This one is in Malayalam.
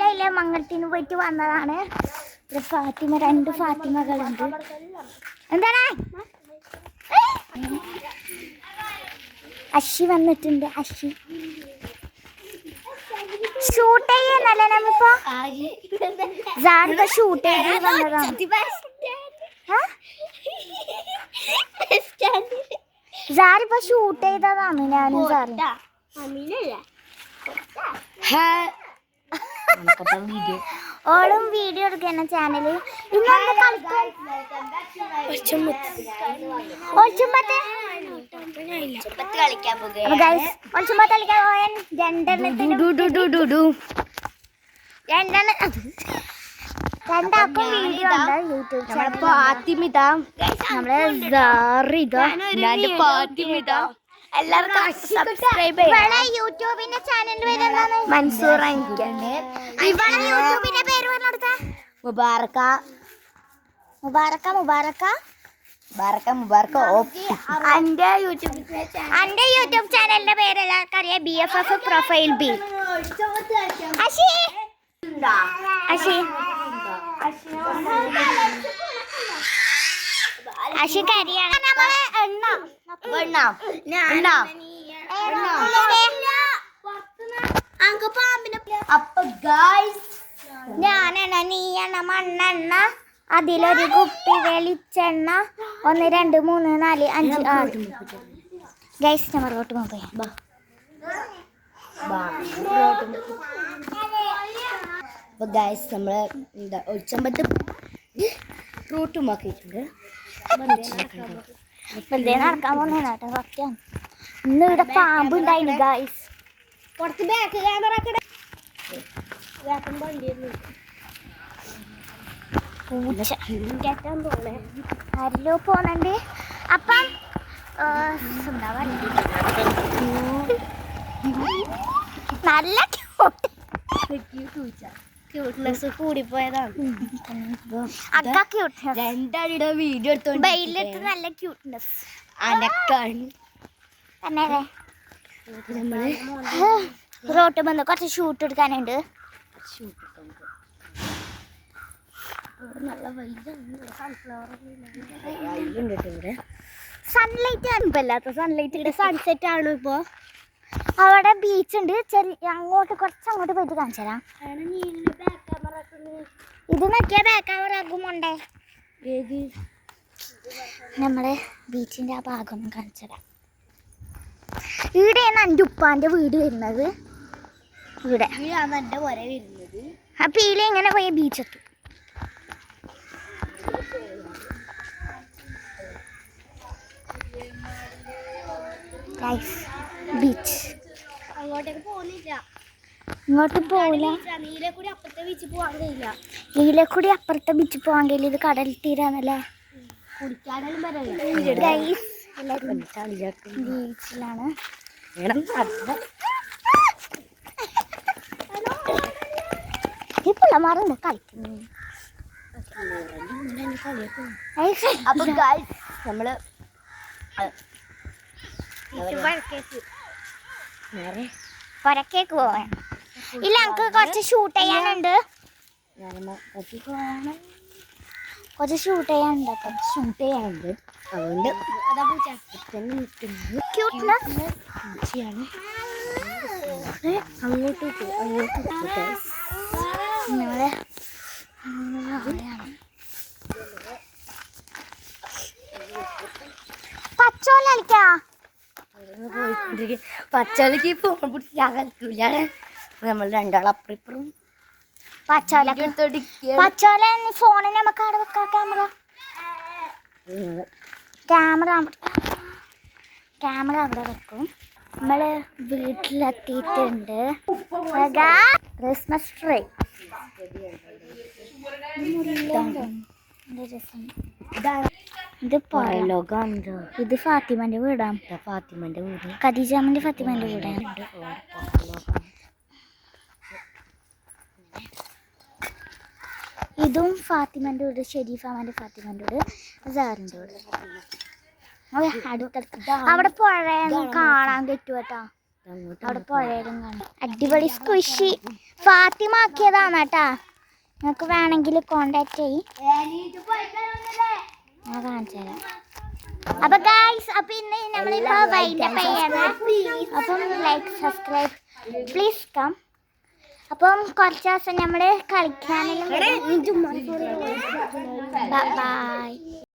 രാവിലെ മംഗളത്തിന് പോയിട്ട് വന്നതാണ്. ഫാത്തിമ 2 ഫാത്തിമകളുണ്ട്. എന്താണ് അഷി വന്നിട്ടുണ്ട്. അഷി ഷൂട്ട് ചെയ്യുന്നല്ലേ നമ്മിപ്പോ സാറിപ്പോ ഷൂട്ട് ചെയ്ത് വന്നതാണ്. സാറിപ്പോ ഷൂട്ട് ചെയ്തതാണ് ഞാനും സാറും. ഓളും വീഡിയോ എടുക്കുന്ന ചാനല്. രണ്ടാക്കും വീഡിയോ ഉണ്ട് യൂട്യൂബ് ചാനൽ. എല്ലാവർക്കും സബ്സ്ക്രൈബ് ചെയ്യാം. യൂട്യൂബിന്റെ ചാനൽ വരുന്നതാണ് മൻസൂർ. ഇവളെ യൂട്യൂബിന്റെ പേര് പറഞ്ഞെടുത്ത മുബാറക്ക മുബാറക്ക മുബാറക്ക മുബാറക്ക മുബാറക്ക. എന്റെ യൂട്യൂബ് ചാനലിന്റെ പേര് എല്ലാവർക്കും അറിയാം. BFF profile B. അശി അശി അശി കരിയാണ്. നമ്മളെ ഞാനെണ്ണ നീയെണ്ണ മണ്ണെണ്ണ അതിലൊരു കുപ്പി വെളിച്ചെണ്ണ 1 2 3 4 5 6 ഗൈസ് നമ്മളോട്ട് പോയി. ഗൈസ് നമ്മള് ഒഴിച്ചമ്പത്ത് റൂട്ടുമാക്കിയിട്ടുണ്ട്. എന്തേ നടക്കാൻ പോകുന്ന കേട്ടോ. സത്യം ഇന്ന് ഇവിടെ പാമ്പ് ഉണ്ടായിരുന്നു ഗൈസ്. കുറച്ച് ബാക്ക് ക്യാമറ ആരിലോ പോന്നുണ്ട്. അപ്പം നല്ല ക്യൂട്ട്നെസ് കൂടിപ്പോയതാണ്. രണ്ടാളുടെ വീഡിയോ ബെയിലെടുത്ത് നല്ല ക്യൂട്ട്നെസ് അനക്കാണ്. നമ്മള് റോട്ട് വന്ന് കുറച്ച് ഷൂട്ട് എടുക്കാനുണ്ട്. സൺലൈറ്റ് കാണുമ്പല്ലാത്ത സൺലൈറ്റ് സൺസെറ്റ് ആണ് ഇപ്പോ. അവിടെ ബീച്ച് ഉണ്ട്. അങ്ങോട്ട് കുറച്ചങ്ങോട്ട് പോയിട്ട് കാണിച്ചു തരാം. ഇത് നോക്കിയാ ബാക്ക് ക്യാമറ ആകുമുണ്ടേ. നമ്മള് ബീച്ചിന്റെ ആ ഭാഗം ഒന്ന് കാണിച്ചു തരാം. ഇവിടെയാണ് എൻ്റെ ഉപ്പാന്റെ വീട് വരുന്നത്. ഇവിടെ എന്റെ പുര വരുന്നത്. അപ്പൊ ഇതിൽ എങ്ങനെ പോയ ബീച്ചെത്തും. ബീച്ച് അങ്ങോട്ടേക്ക് പോകുന്നില്ല. ഇങ്ങോട്ട് പോവില്ല. നീലക്കുടി അപ്പുറത്തെ ബീച്ചിൽ പോകാൻ കഴിയില്ല. നീലക്കുടി അപ്പുറത്തെ ബീച്ചിൽ പോകാൻ കഴിയില്ല. ഇത് കടൽ തീരാന്നല്ലേ. കുടിക്കാനും ബീച്ചിലാണ്. ഈ പിള്ളമാരുണ്ട് കളിക്കുന്നു. അപ്പൊ ഗൈസ് നമ്മള് പുറക്കേക്ക് പോവാൻ. ഇല്ല നമുക്ക് കുറച്ച് ഷൂട്ട് ചെയ്യാനുണ്ട്. കുറച്ച് ഷൂട്ട് ചെയ്യാനുണ്ട്. അതുകൊണ്ട് അങ്ങോട്ട് പച്ചോല കളിക്കാ. പച്ചോലക്ക് ഫോൺ പിടിച്ച് ഞാൻ കളിക്കൂലാണ്. നമ്മൾ രണ്ടാളും അപ്പുറം പച്ചോല ഫോണിന് നമുക്ക് അവിടെ വെക്കാം. ക്യാമറ അവിടെ വെക്കും. നമ്മള് വീട്ടിലെത്തിയിട്ടുണ്ട്. Christmas tree. ഇത് ഫാത്തിമന്റെ വീടാണ്. ഫാത്തിമന്റെ വീട് ഖദീജാമിന്റെ ഫാത്തിമന്റെ വീടാണ്. ഇതും ഫാത്തിമന്റെ വീട്. ഷെരീഫാമന്റെ ഫാത്തിമന്റെ വീട്. സാറിന്റെ വീട്. അടുത്തടുത്ത് അവിടെ പുഴ കാണാൻ പറ്റും കേട്ടോ. അവിടെ പുഴയിലും കാണാം. അടിപൊളി സ്ക്വിഷി ഫാത്തിമ ആക്കിയതാണ് കേട്ടാ. നിങ്ങൾക്ക് വേണമെങ്കിൽ കോണ്ടാക്ട് ചെയ്യും, ഞാൻ കാണിച്ചു തരാം. അപ്പൊ ഗൈസ്, അപ്പൊ ഇന്ന് നമ്മളിപ്പോ വൈൻഡപ്പ് ചെയ്യാണ്. അപ്പം ലൈക്ക് സബ്സ്ക്രൈബ് പ്ലീസ് കം. അപ്പം കുറച്ച് ദിവസം നമ്മൾ കളിക്കാനെല്ലാം ബൈ.